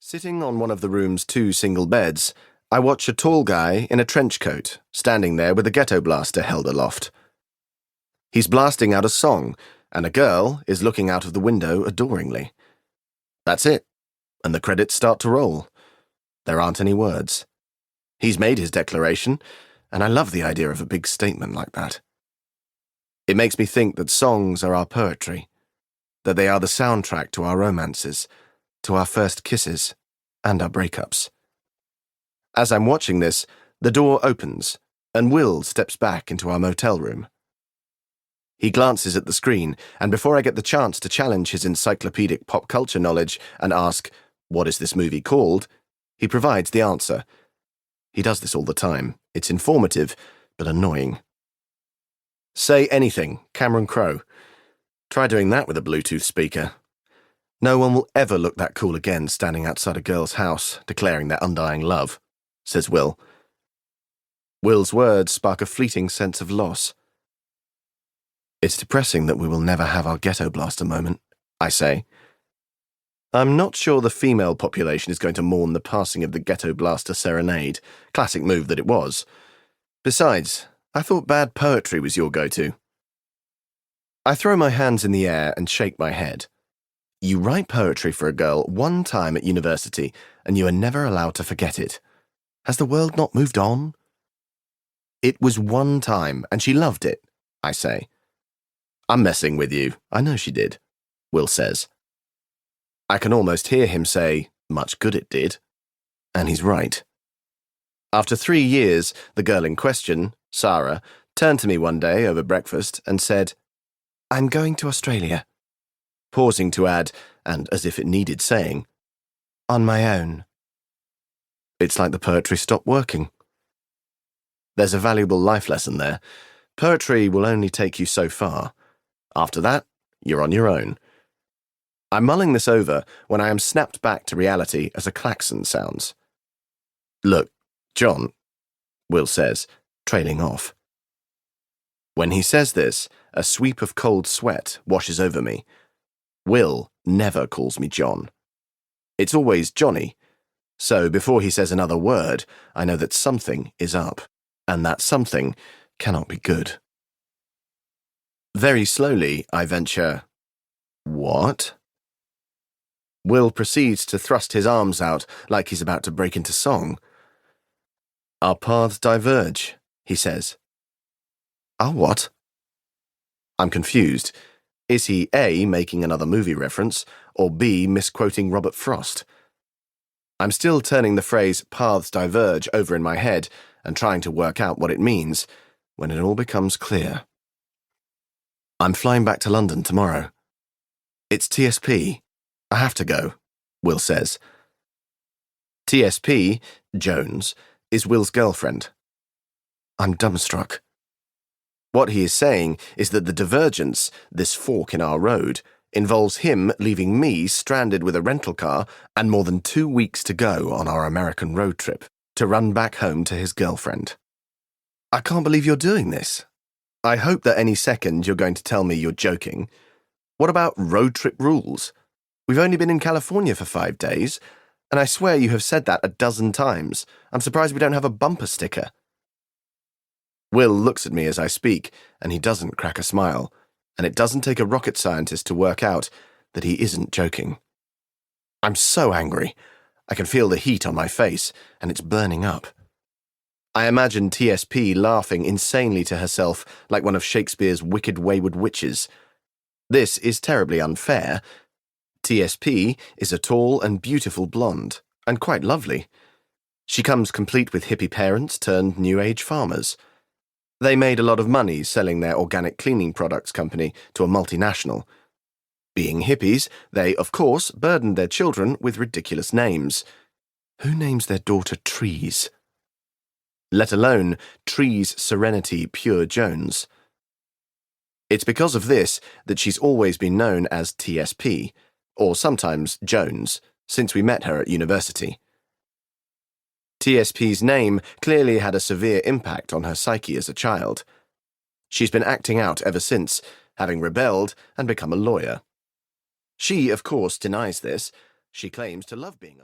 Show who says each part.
Speaker 1: Sitting on one of the room's 2 single beds, I watch a tall guy in a trench coat standing there with a ghetto blaster held aloft. He's blasting out a song, and a girl is looking out of the window adoringly. That's it, and the credits start to roll. There aren't any words. He's made his declaration, and I love the idea of a big statement like that. It makes me think that songs are our poetry, that they are the soundtrack to our romances, to our first kisses, and our breakups. As I'm watching this, the door opens, and Will steps back into our motel room. He glances at the screen, and before I get the chance to challenge his encyclopedic pop culture knowledge and ask, "What is this movie called?" he provides the answer. He does this all the time. It's informative, but annoying. Say anything, Cameron Crowe. Try doing that with a Bluetooth speaker. No one will ever look that cool again standing outside a girl's house, declaring their undying love, says Will. Will's words spark a fleeting sense of loss. It's depressing that we will never have our ghetto blaster moment, I say. I'm not sure the female population is going to mourn the passing of the ghetto blaster serenade, classic move that it was. Besides, I thought bad poetry was your go-to. I throw my hands in the air and shake my head. You write poetry for a girl one time at university, and you are never allowed to forget it. Has the world not moved on? It was one time, and she loved it, I say. I'm messing with you. I know she did, Will says. I can almost hear him say, much good it did. And he's right. After 3 years, the girl in question, Sarah, turned to me one day over breakfast and said, "I'm going to Australia," pausing to add, and as if it needed saying, "on my own." It's like the poetry stopped working. There's a valuable life lesson there. Poetry will only take you so far. After that, you're on your own. I'm mulling this over when I am snapped back to reality as a klaxon sounds. "Look, John," Will says, trailing off. When he says this, a sweep of cold sweat washes over me. Will never calls me John. It's always Johnny. So before he says another word, I know that something is up, and that something cannot be good. Very slowly, I venture, "What?" Will proceeds to thrust his arms out like he's about to break into song. "Our paths diverge," he says. "Our what?" I'm confused. Is he A, making another movie reference, or B, misquoting Robert Frost? I'm still turning the phrase "paths diverge" over in my head and trying to work out what it means, when it all becomes clear. I'm flying back to London tomorrow. It's TSP. I have to go, Will says. TSP, Jones, is Will's girlfriend. I'm dumbstruck. What he is saying is that the divergence, this fork in our road, involves him leaving me stranded with a rental car and more than 2 weeks to go on our American road trip to run back home to his girlfriend. I can't believe you're doing this. I hope that any second you're going to tell me you're joking. What about road trip rules? We've only been in California for 5 days, and I swear you have said that a dozen times. I'm surprised we don't have a bumper sticker. Will looks at me as I speak, and he doesn't crack a smile, and it doesn't take a rocket scientist to work out that he isn't joking. I'm so angry. I can feel the heat on my face, and it's burning up. I imagine TSP laughing insanely to herself like one of Shakespeare's wicked wayward witches. This is terribly unfair. TSP is a tall and beautiful blonde, and quite lovely. She comes complete with hippie parents turned New Age farmers. They made a lot of money selling their organic cleaning products company to a multinational. Being hippies, they, of course, burdened their children with ridiculous names. Who names their daughter Trees? Let alone Trees Serenity Pure Jones. It's because of this that she's always been known as TSP, or sometimes Jones, since we met her at university. TSP's name clearly had a severe impact on her psyche as a child. She's been acting out ever since, having rebelled and become a lawyer. She, of course, denies this. She claims to love being a lawyer.